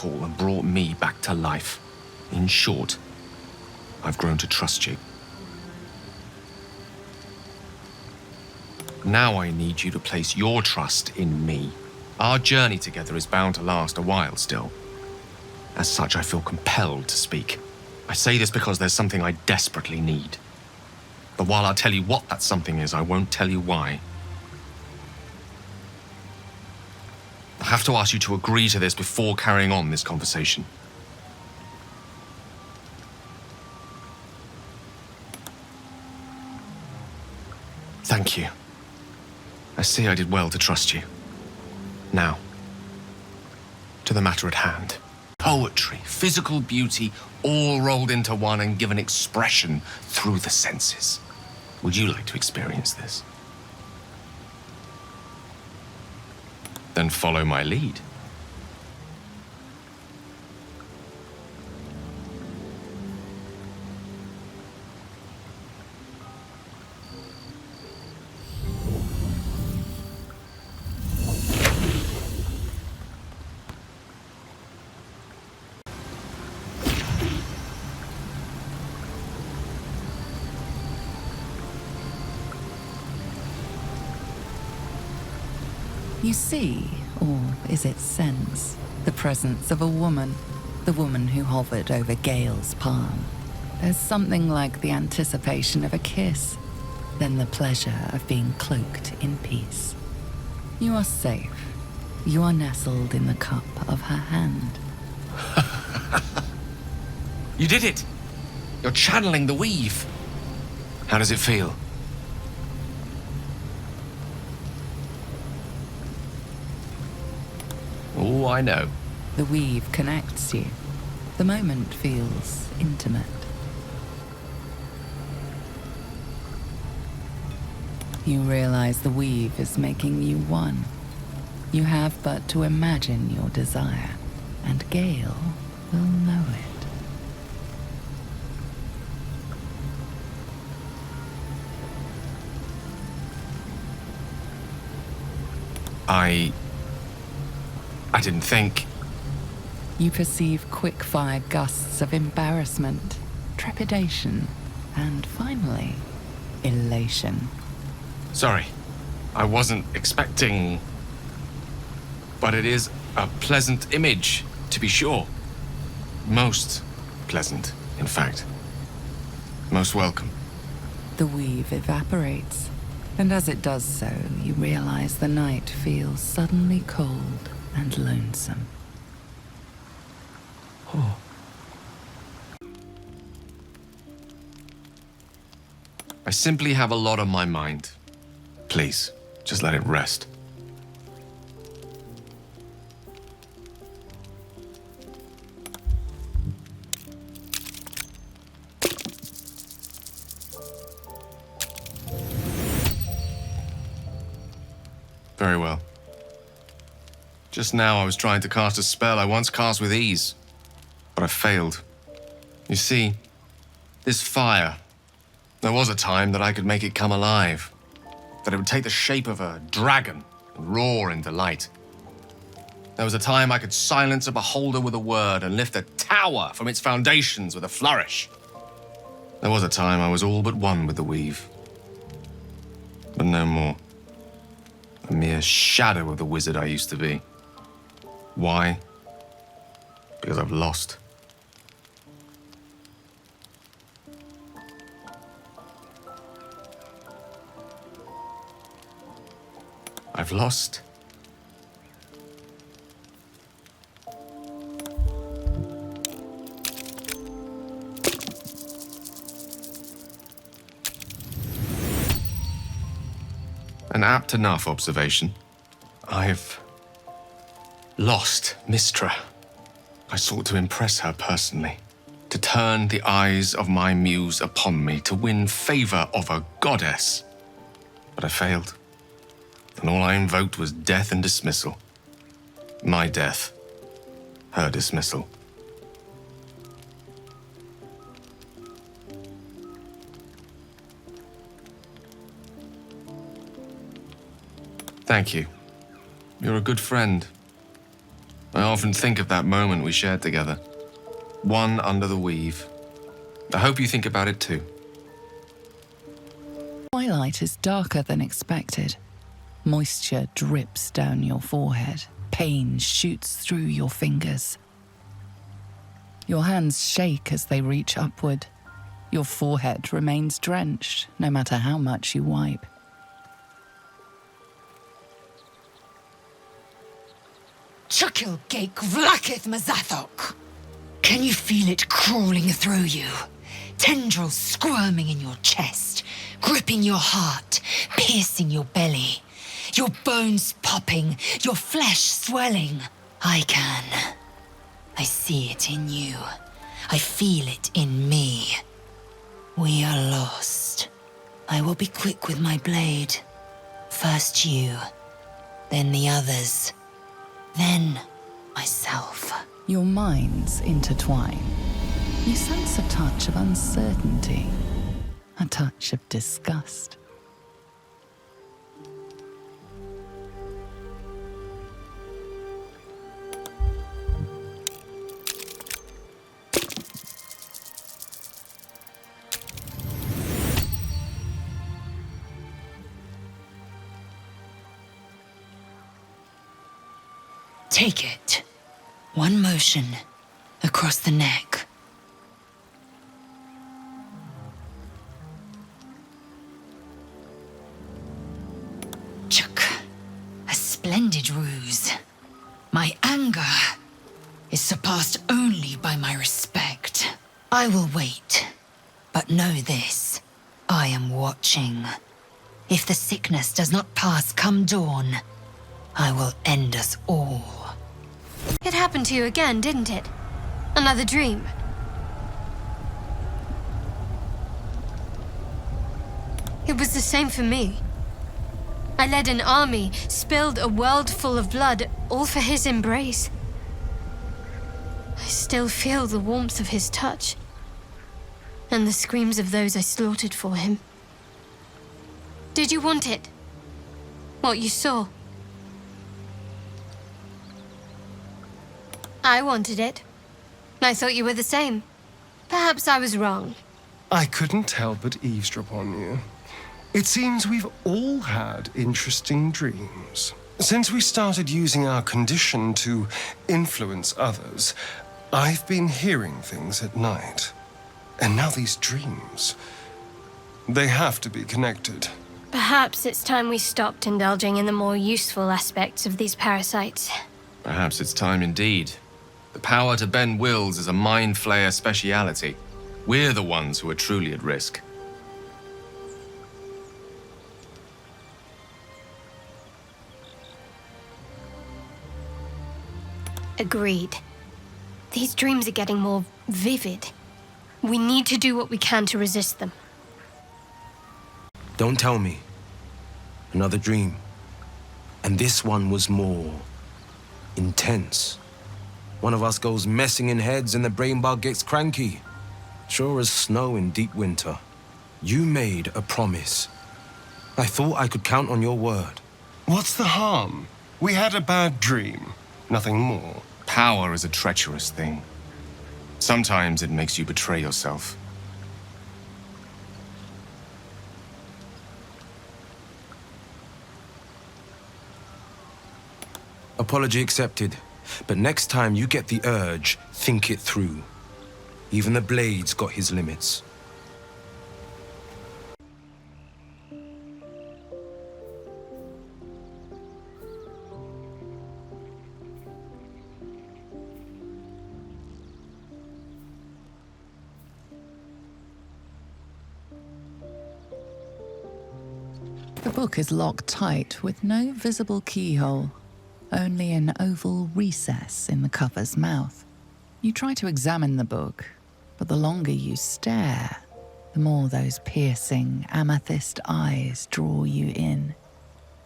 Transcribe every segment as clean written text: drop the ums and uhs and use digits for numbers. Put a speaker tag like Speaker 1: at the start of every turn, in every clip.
Speaker 1: call and brought me back to life. In short, I've grown to trust you. Now I need you to place your trust in me. Our journey together is bound to last a while still. As such, I feel compelled to speak. I say this because there's something I desperately need. But while I'll tell you what that something is, I won't tell you why. I have to ask you to agree to this before carrying on this conversation. Thank you. I see I did well to trust you. Now, to the matter at hand. Poetry, physical beauty, all rolled into one and given expression through the senses. Would you like to experience this? Then follow my lead.
Speaker 2: You see, or is it sense, the presence of a woman, the woman who hovered over Gale's palm. There's something like the anticipation of a kiss, then the pleasure of being cloaked in peace. You are safe. You are nestled in the cup of her hand.
Speaker 1: You did it! You're channeling the weave. How does it feel? Oh, I know.
Speaker 2: The weave connects you. The moment feels intimate. You realize the weave is making you one. You have but to imagine your desire, and Gale will know it.
Speaker 1: I didn't think.
Speaker 2: You perceive quick-fired gusts of embarrassment, trepidation, and finally, elation.
Speaker 1: Sorry, I wasn't expecting. But it is a pleasant image, to be sure. Most pleasant, in fact. Most welcome.
Speaker 2: The weave evaporates, and as it does so, you realize the night feels suddenly cold and lonesome.
Speaker 1: Oh. I simply have a lot on my mind. Please, just let it rest. Very well. Just now I was trying to cast a spell I once cast with ease, but I failed. You see, this fire, there was a time that I could make it come alive, that it would take the shape of a dragon and roar in delight. There was a time I could silence a beholder with a word and lift a tower from its foundations with a flourish. There was a time I was all but one with the weave, but no more. A mere shadow of the wizard I used to be. Why? Because I've lost. I've lost. An apt enough observation. I've lost Mistra. I sought to impress her personally, to turn the eyes of my muse upon me, to win favor of a goddess. But I failed, and all I invoked was death and dismissal. My death, her dismissal. Thank you. You're a good friend. I often think of that moment we shared together. One under the weave. I hope you think about it too.
Speaker 2: Twilight is darker than expected. Moisture drips down your forehead. Pain shoots through your fingers. Your hands shake as they reach upward. Your forehead remains drenched, no matter how much you wipe.
Speaker 3: Chukil Gake Vlakith Mazathok! Can you feel it crawling through you? Tendrils squirming in your chest, gripping your heart, piercing your belly. Your bones popping, your flesh swelling. I can. I see it in you. I feel it in me. We are lost. I will be quick with my blade. First you, then the others, then myself.
Speaker 2: Your minds intertwine. You sense a touch of uncertainty, a touch of disgust.
Speaker 3: Take it. One motion across the neck. Chuk. A splendid ruse. My anger is surpassed only by my respect. I will wait, but know this. I am watching. If the sickness does not pass come dawn, I will end us all.
Speaker 4: It happened to you again, didn't it? Another dream. It was the same for me. I led an army, spilled a world full of blood, all for his embrace. I still feel the warmth of his touch, and the screams of those I slaughtered for him. Did you want it? What you saw? I wanted it. I thought you were the same. Perhaps I was wrong.
Speaker 5: I couldn't help but eavesdrop on you. It seems we've all had interesting dreams. Since we started using our condition to influence others, I've been hearing things at night. And now these dreams. They have to be connected.
Speaker 4: Perhaps it's time we stopped indulging in the more useful aspects of these parasites.
Speaker 1: Perhaps it's time indeed. The power to bend wills is a mind flayer speciality. We're the ones who are truly at risk.
Speaker 4: Agreed. These dreams are getting more vivid. We need to do what we can to resist them.
Speaker 6: Don't tell me. Another dream. And this one was more intense. One of us goes messing in heads and the brain bug gets cranky. Sure as snow in deep winter. You made a promise. I thought I could count on your word.
Speaker 5: What's the harm? We had a bad dream. Nothing more.
Speaker 1: Power is a treacherous thing. Sometimes it makes you betray yourself.
Speaker 6: Apology accepted. But next time you get the urge, think it through. Even the blade's got his limits.
Speaker 2: The book is locked tight with no visible keyhole, only an oval recess in the cover's mouth. You try to examine the book, but the longer you stare, the more those piercing amethyst eyes draw you in.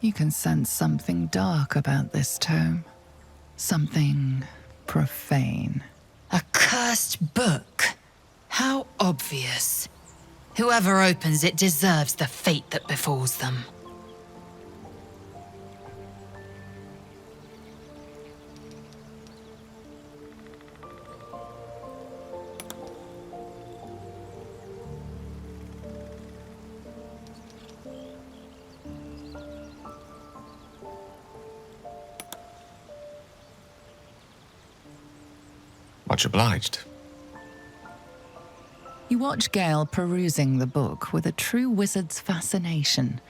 Speaker 2: You can sense something dark about this tome, something profane.
Speaker 3: A cursed book? How obvious. Whoever opens it deserves the fate that befalls them.
Speaker 1: Much obliged.
Speaker 2: You watch Gale perusing the book with a true wizard's fascination.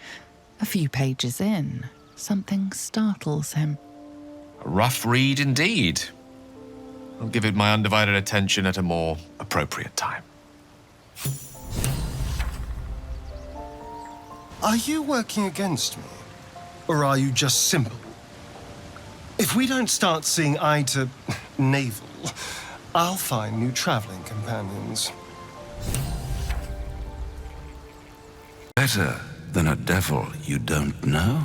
Speaker 2: A few pages in, something startles him.
Speaker 1: A rough read indeed. I'll give it my undivided attention at a more appropriate time.
Speaker 5: Are you working against me? Or are you just simple? If we don't start seeing eye to navel, I'll find new traveling companions.
Speaker 7: Better than a devil you don't know?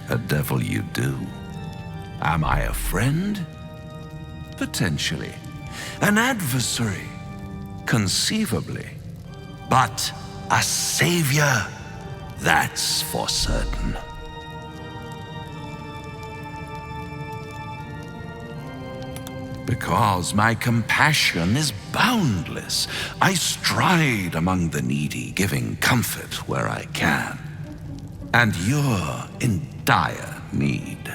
Speaker 7: A devil you do. Am I a friend? Potentially. An adversary? Conceivably. But a savior? That's for certain. Because my compassion is boundless. I stride among the needy, giving comfort where I can. And you're in dire need.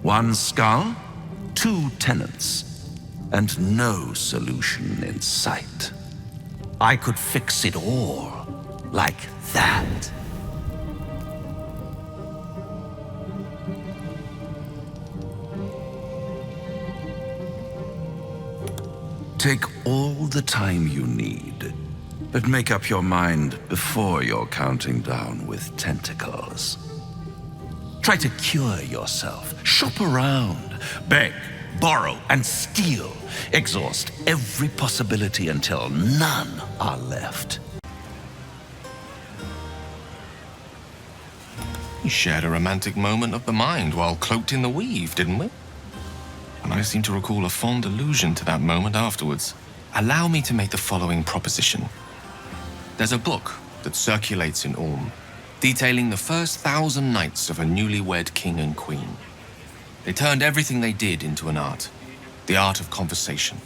Speaker 7: One skull, 2 tenants, and no solution in sight. I could fix it all like that. Take all the time you need, but make up your mind before you're counting down with tentacles. Try to cure yourself. Shop around. Beg, borrow, and steal. Exhaust every possibility until none are left.
Speaker 1: We shared a romantic moment of the mind while cloaked in the weave, didn't we? And I seem to recall a fond allusion to that moment afterwards. Allow me to make the following proposition. There's a book that circulates in Ulm, detailing the first 1,000 nights of a newlywed king and queen. They turned everything they did into an art. The art of conversation.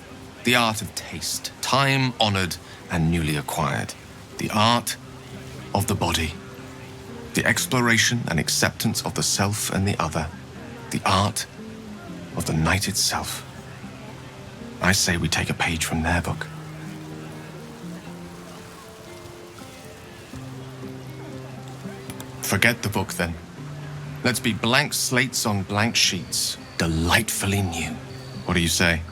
Speaker 1: The art of taste. Time-honored and newly acquired. The art of the body. The exploration and acceptance of the self and the other. The art of the night itself. I say we take a page from their book. Forget the book, then. Let's be blank slates on blank sheets, delightfully new. What do you say?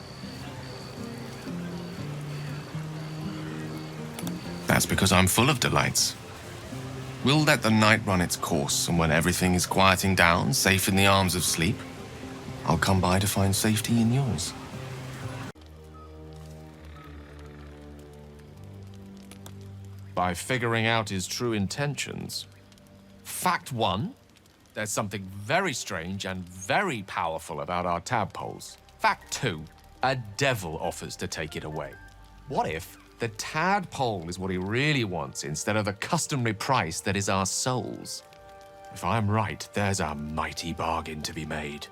Speaker 1: That's because I'm full of delights. We'll let the night run its course, and when everything is quieting down, safe in the arms of sleep, I'll come by to find safety in yours. By figuring out his true intentions. Fact 1, there's something very strange and very powerful about our tadpoles. Fact 2, a devil offers to take it away. What if the tadpole is what he really wants instead of the customary price that is our souls? If I'm right, there's a mighty bargain to be made.